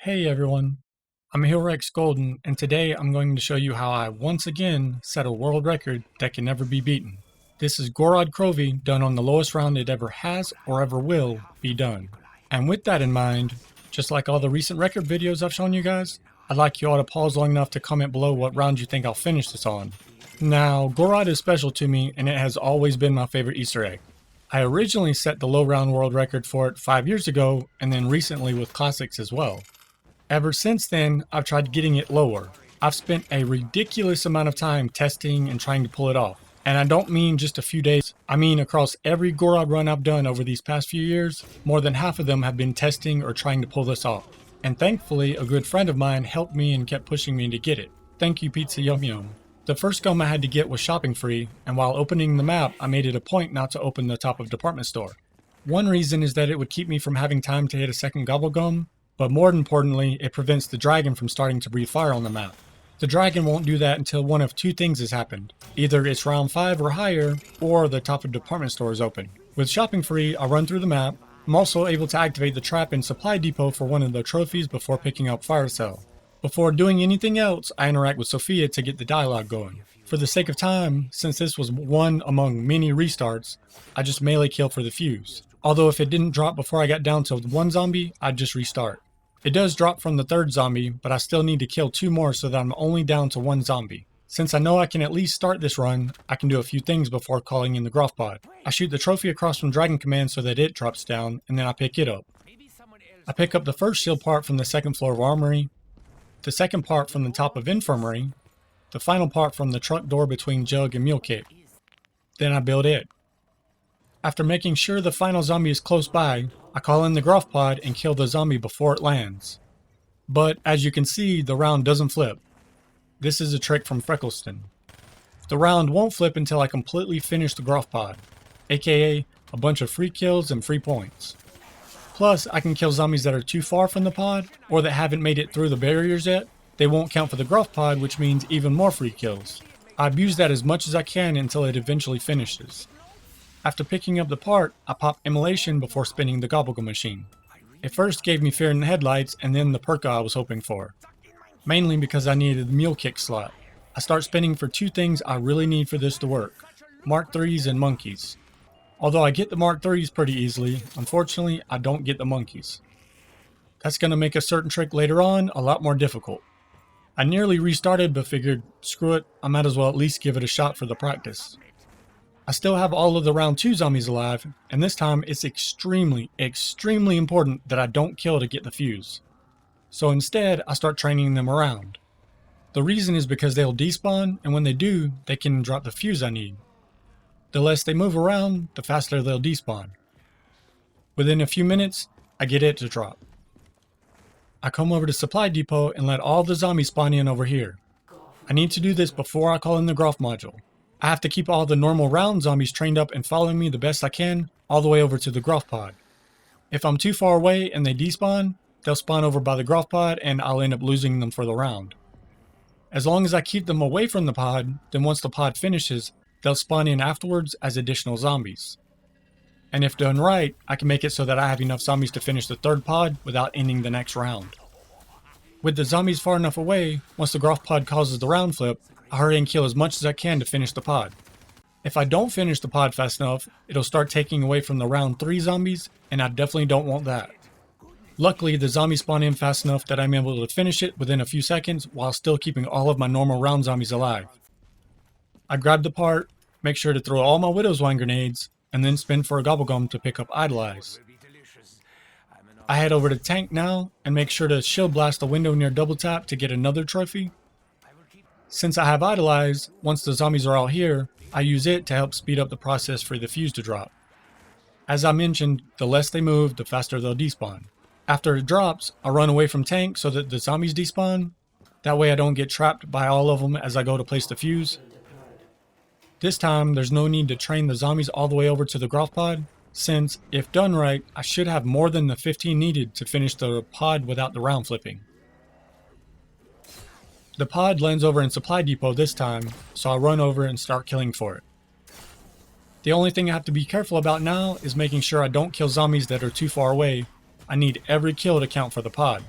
Hey everyone, I'm Hillrex Golden, and today I'm going to show you how I once again set a world record that can never be beaten. This is GOROD KROVI done on the lowest round it ever has or ever will be done. And with that in mind, just like all the recent record videos I've shown you guys, I'd like you all to pause long enough to comment below what round you think I'll finish this on. Now, GOROD is special to me and it has always been my favorite Easter egg. I originally set the low round world record for it 5 years ago and then recently with classics as well. Ever since then, I've tried getting it lower. I've spent a ridiculous amount of time testing and trying to pull it off. And I don't mean just a few days, I mean across every GOROD run I've done over these past few years, more than half of them have been testing or trying to pull this off. And thankfully, a good friend of mine helped me and kept pushing me to get it. Thank you, Pizza Yum Yum. The first gum I had to get was shopping free, and while opening the map, I made it a point not to open the top of department store. One reason is that it would keep me from having time to hit a second gobble gum, but more importantly, it prevents the dragon from starting to breathe fire on the map. The dragon won't do that until one of two things has happened. Either it's round 5 or higher, or the top of department store is open. With shopping free, I'll run through the map. I'm also able to activate the trap in supply depot for one of the trophies before picking up fire cell. Before doing anything else, I interact with Sophia to get the dialogue going. For the sake of time, since this was one among many restarts, I just melee kill for the fuse. Although if it didn't drop before I got down to one zombie, I'd just restart. It does drop from the third zombie, but I still need to kill 2 more so that I'm only down to 1 zombie. Since I know I can at least start this run, I can do a few things before calling in the Groff pod. I shoot the trophy across from Dragon Command so that it drops down, and then I pick it up. I pick up the first shield part from the second floor of Armory, the second part from the top of Infirmary, the final part from the truck door between Jug and Mule Kick. Then I build it. After making sure the final zombie is close by, I call in the Groff pod and kill the zombie before it lands. But as you can see, the round doesn't flip. This is a trick from Freckleston. The round won't flip until I completely finish the Groff pod, aka a bunch of free kills and free points. Plus, I can kill zombies that are too far from the pod, or that haven't made it through the barriers yet. They won't count for the Groff pod, which means even more free kills. I abuse that as much as I can until it eventually finishes. After picking up the part, I pop Immolation before spinning the Gobblegum machine. It first gave me fear in the headlights and then the perk I was hoping for. Mainly because I needed the Mule Kick slot. I start spinning for 2 things I really need for this to work. Mark 3s and monkeys. Although I get the Mark 3s pretty easily, unfortunately I don't get the monkeys. That's going to make a certain trick later on a lot more difficult. I nearly restarted but figured, screw it, I might as well at least give it a shot for the practice. I still have all of the round 2 zombies alive, and this time it's extremely important that I don't kill to get the fuse. So instead, I start training them around. The reason is because they'll despawn, and when they do, they can drop the fuse I need. The less they move around, the faster they'll despawn. Within a few minutes, I get it to drop. I come over to Supply Depot and let all the zombies spawn in over here. I need to do this before I call in the Groff module. I have to keep all the normal round zombies trained up and following me the best I can, all the way over to the Groff pod. If I'm too far away and they despawn, they'll spawn over by the Groff pod and I'll end up losing them for the round. As long as I keep them away from the pod, then once the pod finishes, they'll spawn in afterwards as additional zombies. And if done right, I can make it so that I have enough zombies to finish the 3rd pod without ending the next round. With the zombies far enough away, once the Groff pod causes the round flip, I hurry and kill as much as I can to finish the pod. If I don't finish the pod fast enough, it'll start taking away from the round 3 zombies, and I definitely don't want that. Luckily, the zombies spawn in fast enough that I'm able to finish it within a few seconds while still keeping all of my normal round zombies alive. I grab the part, make sure to throw all my Widow's Wine grenades, and then spin for a Gobblegum to pick up Idolize. I head over to Tank now, and make sure to shield blast a window near Double Tap to get another trophy. Since I have Idolize, once the zombies are all here, I use it to help speed up the process for the fuse to drop. As I mentioned, the less they move, the faster they'll despawn. After it drops, I run away from Tank so that the zombies despawn. That way I don't get trapped by all of them as I go to place the fuse. This time, there's no need to train the zombies all the way over to the Groff pod, since, if done right, I should have more than the 15 needed to finish the pod without the round flipping. The pod lands over in Supply Depot this time, so I run over and start killing for it. The only thing I have to be careful about now is making sure I don't kill zombies that are too far away. I need every kill to count for the pod.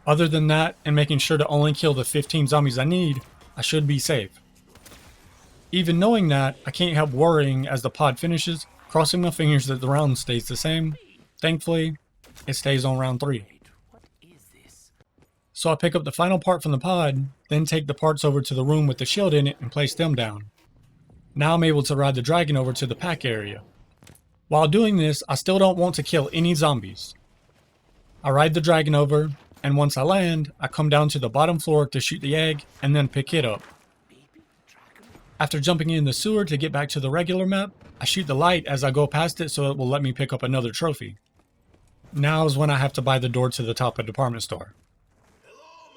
Other than that, and making sure to only kill the 15 zombies I need, I should be safe. Even knowing that, I can't help worrying as the pod finishes, crossing my fingers that the round stays the same. Thankfully, it stays on round 3. So I pick up the final part from the pod, then take the parts over to the room with the shield in it and place them down. Now I'm able to ride the dragon over to the pack area. While doing this, I still don't want to kill any zombies. I ride the dragon over, and once I land, I come down to the bottom floor to shoot the egg and then pick it up. After jumping in the sewer to get back to the regular map, I shoot the light as I go past it so it will let me pick up another trophy. Now is when I have to buy the door to the top of the department store.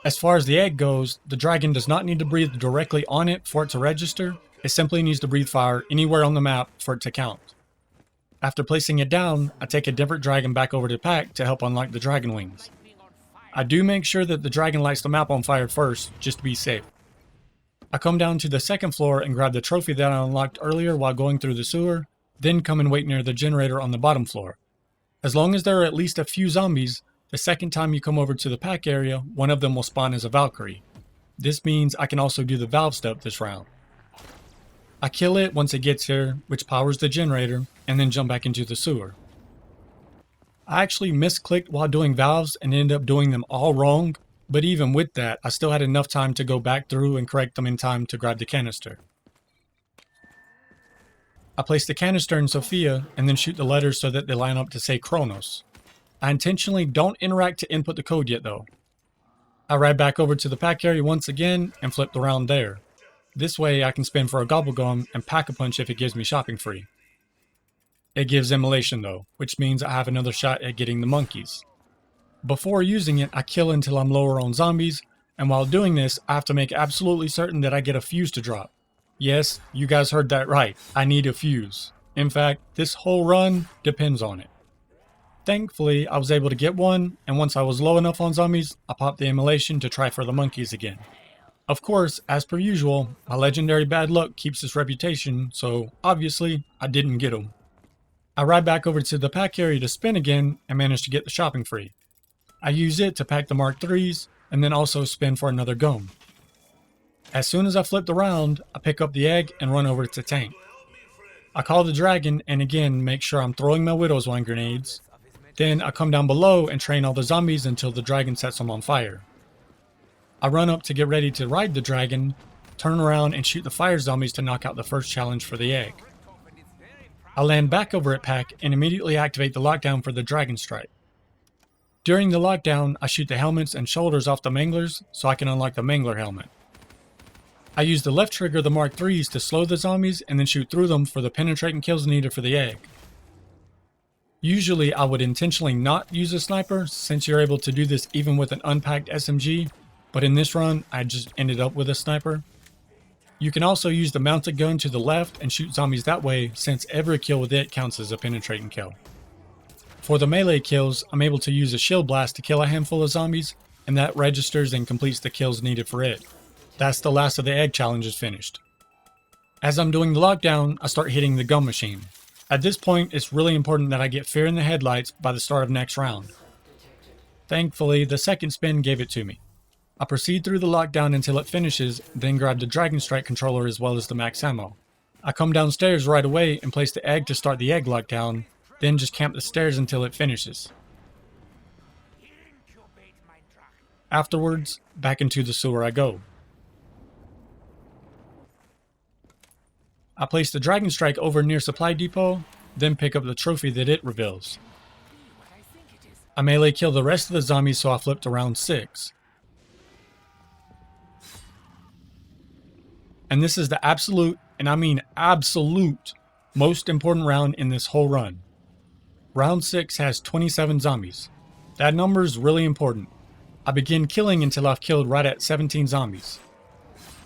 As far as the egg goes, the dragon does not need to breathe directly on it for it to register. It simply needs to breathe fire anywhere on the map for it to count. After placing it down, I take a different dragon back over to the pack to help unlock the dragon wings. I do make sure that the dragon lights the map on fire first, just to be safe. I come down to the second floor and grab the trophy that I unlocked earlier while going through the sewer, then come and wait near the generator on the bottom floor. As long as there are at least a few zombies, the second time you come over to the pack area, one of them will spawn as a Valkyrie. This means I can also do the valve step this round. I kill it once it gets here, which powers the generator, and then jump back into the sewer. I actually misclicked while doing valves and ended up doing them all wrong, but even with that, I still had enough time to go back through and correct them in time to grab the canister. I place the canister in Sophia and then shoot the letters so that they line up to say Kronos. I intentionally don't interact to input the code yet though. I ride back over to the pack area once again and flip the round there. This way I can spin for a gobblegum and pack a punch if it gives me shopping free. It gives immolation though, which means I have another shot at getting the monkeys. Before using it, I kill until I'm lower on zombies, and while doing this, I have to make absolutely certain that I get a fuse to drop. Yes, you guys heard that right, I need a fuse. In fact, this whole run depends on it. Thankfully, I was able to get one, and once I was low enough on zombies, I popped the immolation to try for the monkeys again. Of course, as per usual, my legendary bad luck keeps its reputation, so obviously, I didn't get them. I ride back over to the pack area to spin again, and manage to get the shopping free. I use it to pack the Mark IIIs, and then also spin for another gome. As soon as I flip the round, I pick up the egg and run over to tank. I call the dragon and again make sure I'm throwing my Widow's Wine grenades. Then I come down below and train all the zombies until the dragon sets them on fire. I run up to get ready to ride the dragon, turn around and shoot the fire zombies to knock out the first challenge for the egg. I land back over at pack and immediately activate the lockdown for the dragon strike. During the lockdown, I shoot the helmets and shoulders off the manglers so I can unlock the mangler helmet. I use the left trigger of the Mark IIIs to slow the zombies and then shoot through them for the penetrating kills needed for the egg. Usually I would intentionally not use a sniper since you're able to do this even with an unpacked SMG, but in this run I just ended up with a sniper. You can also use the mounted gun to the left and shoot zombies that way since every kill with it counts as a penetrating kill. For the melee kills, I'm able to use a shield blast to kill a handful of zombies, and that registers and completes the kills needed for it. That's the last of the egg challenges finished. As I'm doing the lockdown, I start hitting the gun machine. At this point, it's really important that I get fear in the headlights by the start of next round. Thankfully, the second spin gave it to me. I proceed through the lockdown until it finishes, then grab the Dragon Strike controller as well as the max ammo. I come downstairs right away and place the egg to start the egg lockdown, then just camp the stairs until it finishes. Afterwards, back into the sewer I go. I place the Dragon Strike over near Supply Depot, then pick up the trophy that it reveals. I melee kill the rest of the zombies so I flip to round 6. And this is the absolute, and I mean absolute, most important round in this whole run. Round 6 has 27 zombies. That number is really important. I begin killing until I've killed right at 17 zombies.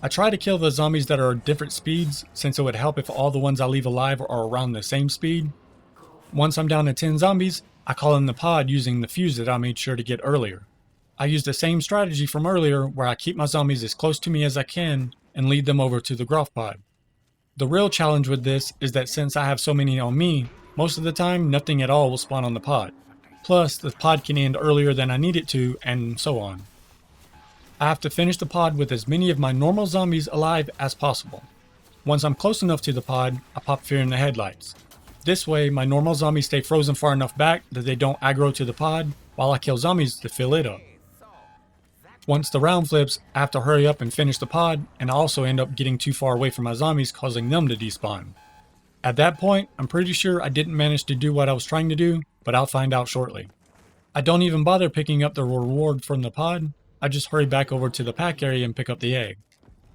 I try to kill the zombies that are at different speeds since it would help if all the ones I leave alive are around the same speed. Once I'm down to 10 zombies, I call in the pod using the fuse that I made sure to get earlier. I use the same strategy from earlier where I keep my zombies as close to me as I can and lead them over to the Groff pod. The real challenge with this is that since I have so many on me, most of the time nothing at all will spawn on the pod. Plus, the pod can end earlier than I need it to, and so on. I have to finish the pod with as many of my normal zombies alive as possible. Once I'm close enough to the pod, I pop fear in the headlights. This way, my normal zombies stay frozen far enough back that they don't aggro to the pod, while I kill zombies to fill it up. Once the round flips, I have to hurry up and finish the pod, and I also end up getting too far away from my zombies, causing them to despawn. At that point, I'm pretty sure I didn't manage to do what I was trying to do, but I'll find out shortly. I don't even bother picking up the reward from the pod, I just hurry back over to the pack area and pick up the egg.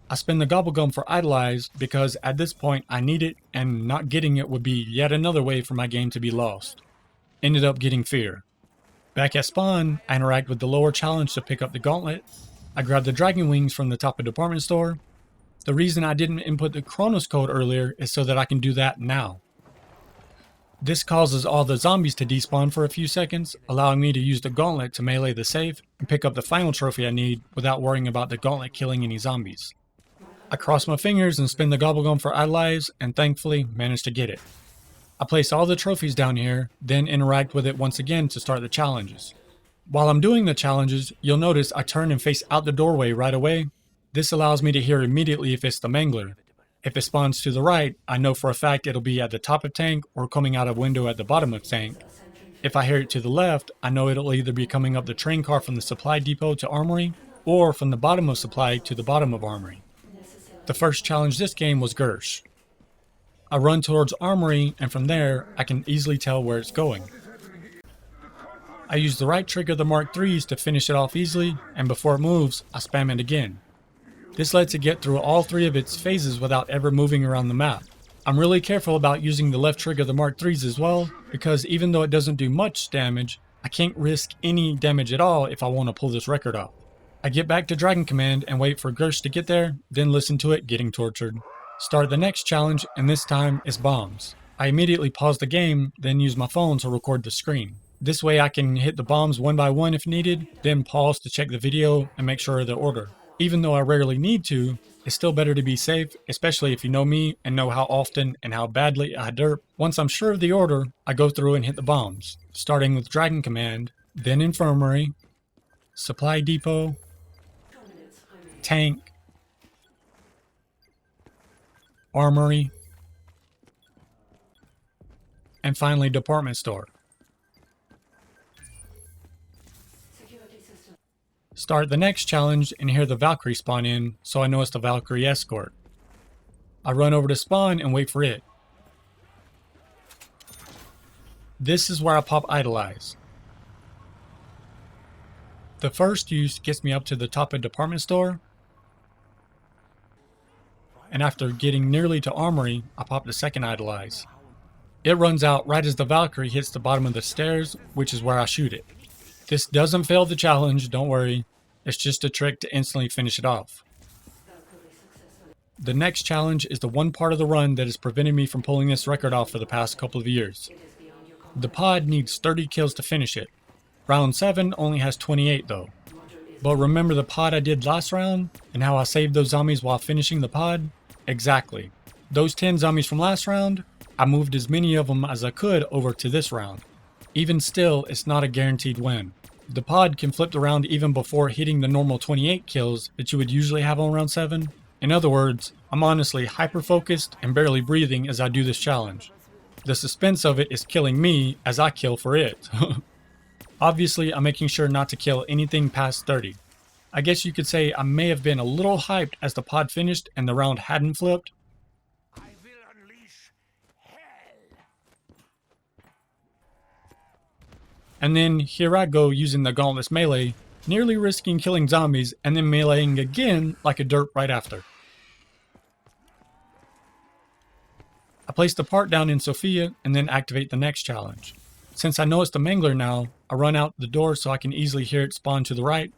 I spend the gobblegum for idolize because at this point I need it, and not getting it would be yet another way for my game to be lost. Ended up getting fear. Back at spawn, I interact with the lower challenge to pick up the gauntlet. I grab the dragon wings from the top of the department store. The reason I didn't input the Chronos code earlier is so that I can do that now. This causes all the zombies to despawn for a few seconds, allowing me to use the gauntlet to melee the safe and pick up the final trophy I need without worrying about the gauntlet killing any zombies. I cross my fingers and spin the gobblegum for idolize, and thankfully managed to get it. I place all the trophies down here, then interact with it once again to start the challenges. While I'm doing the challenges, you'll notice I turn and face out the doorway right away. This allows me to hear immediately if it's the mangler. If it spawns to the right, I know for a fact it'll be at the top of tank or coming out of window at the bottom of tank. If I hear it to the left, I know it'll either be coming up the train car from the supply depot to armory, or from the bottom of supply to the bottom of armory. The first challenge this game was Gersh. I run towards armory, and from there, I can easily tell where it's going. I use the right trigger of the Mark IIIs to finish it off easily, and before it moves, I spam it again. This lets it get through all three of its phases without ever moving around the map. I'm really careful about using the left trigger of the Mark IIIs as well, because even though it doesn't do much damage, I can't risk any damage at all if I want to pull this record off. I get back to Dragon Command and wait for Gersh to get there, then listen to it getting tortured. Start the next challenge, and this time it's bombs. I immediately pause the game, then use my phone to record the screen. This way I can hit the bombs one by one if needed, then pause to check the video and make sure of the order. Even though I rarely need to, it's still better to be safe, especially if you know me and know how often and how badly I derp. Once I'm sure of the order, I go through and hit the bombs, starting with Dragon Command, then Infirmary, Supply Depot, Tank, Armory, and finally Department Store. Start the next challenge and hear the Valkyrie spawn in, so I know it's the Valkyrie escort. I run over to spawn and wait for it. This is where I pop idolize. The first use gets me up to the top of department store, and after getting nearly to armory, I pop the second idolize. It runs out right as the Valkyrie hits the bottom of the stairs, which is where I shoot it. This doesn't fail the challenge, don't worry. It's just a trick to instantly finish it off. The next challenge is the one part of the run that has prevented me from pulling this record off for the past couple of years. The pod needs 30 kills to finish it. Round 7 only has 28 though. But remember the pod I did last round, and how I saved those zombies while finishing the pod? Exactly. Those 10 zombies from last round, I moved as many of them as I could over to this round. Even still, it's not a guaranteed win. The pod can flip around even before hitting the normal 28 kills that you would usually have on round 7. In other words, I'm honestly hyper-focused and barely breathing as I do this challenge. The suspense of it is killing me as I kill for it. Obviously, I'm making sure not to kill anything past 30. I guess you could say I may have been a little hyped as the pod finished and the round hadn't flipped. And then here I go using the Gauntless melee, nearly risking killing zombies and then meleeing again like a derp right after. I place the part down in Sophia and then activate the next challenge. Since I know it's the Mangler now, I run out the door so I can easily hear it spawn to the right.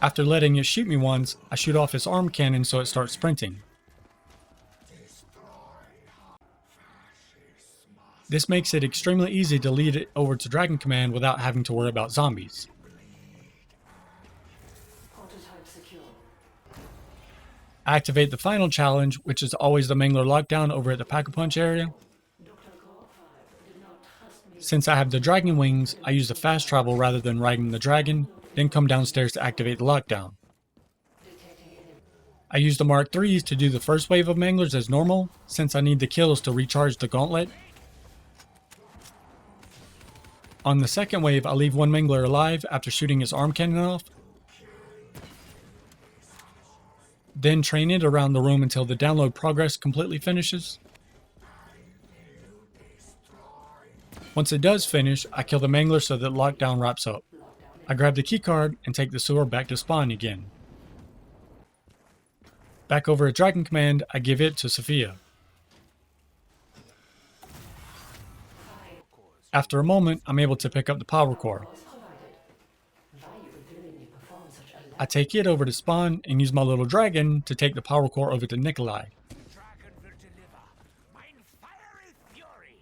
After letting it shoot me once, I shoot off its arm cannon so it starts sprinting. This makes it extremely easy to lead it over to Dragon Command without having to worry about zombies. I activate the final challenge, which is always the Mangler lockdown over at the Pack-a-Punch area. Since I have the dragon wings, I use the fast travel rather than riding the dragon, then come downstairs to activate the lockdown. I use the Mark IIIs to do the first wave of manglers as normal, since I need the kills to recharge the gauntlet. On the second wave, I leave one mangler alive after shooting his arm cannon off, then train it around the room until the download progress completely finishes. Once it does finish, I kill the mangler so that lockdown wraps up. I grab the keycard and take the sewer back to spawn again. Back over at Dragon Command, I give it to Sophia. After a moment, I'm able to pick up the power core. I take it over to spawn and use my little dragon to take the power core over to Nikolai.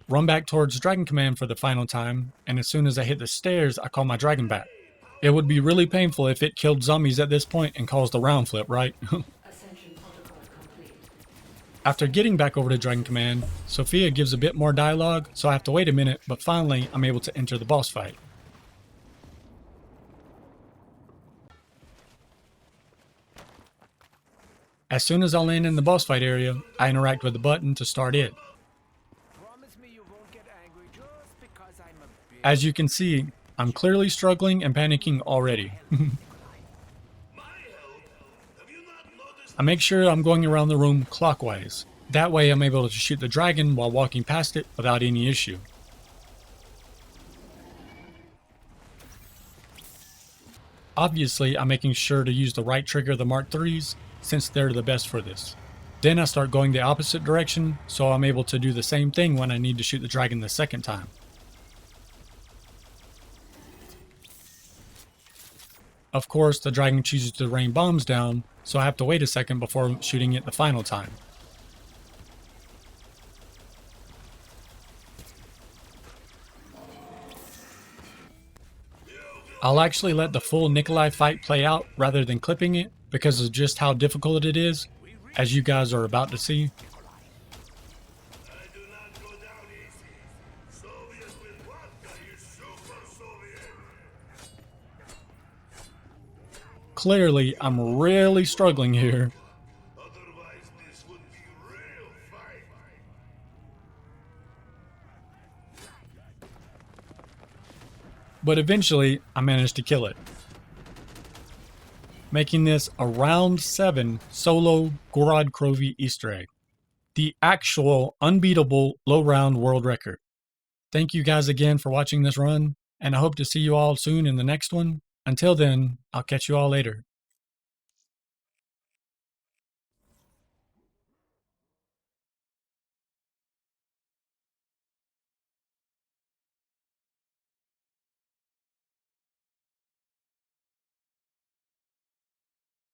Run back towards Dragon Command for the final time, and as soon as I hit the stairs, I call my dragon back. It would be really painful if it killed zombies at this point and caused a round flip, right? After getting back over to Dragon Command, Sophia gives a bit more dialogue, so I have to wait a minute, but finally I'm able to enter the boss fight. As soon as I land in the boss fight area, I interact with the button to start it. As you can see, I'm clearly struggling and panicking already. I make sure I'm going around the room clockwise. That way I'm able to shoot the dragon while walking past it without any issue. Obviously, I'm making sure to use the right trigger of the Mark IIIs, since they're the best for this. Then I start going the opposite direction, so I'm able to do the same thing when I need to shoot the dragon the second time. Of course, the dragon chooses to rain bombs down, so I have to wait a second before shooting it the final time. I'll actually let the full Nikolai fight play out rather than clipping it because of just how difficult it is, as you guys are about to see. Clearly, I'm really struggling here. But eventually, I managed to kill it, making this a round 7 solo GOROD KROVI Easter egg. The actual unbeatable low round world record. Thank you guys again for watching this run, and I hope to see you all soon in the next one. Until then, I'll catch you all later.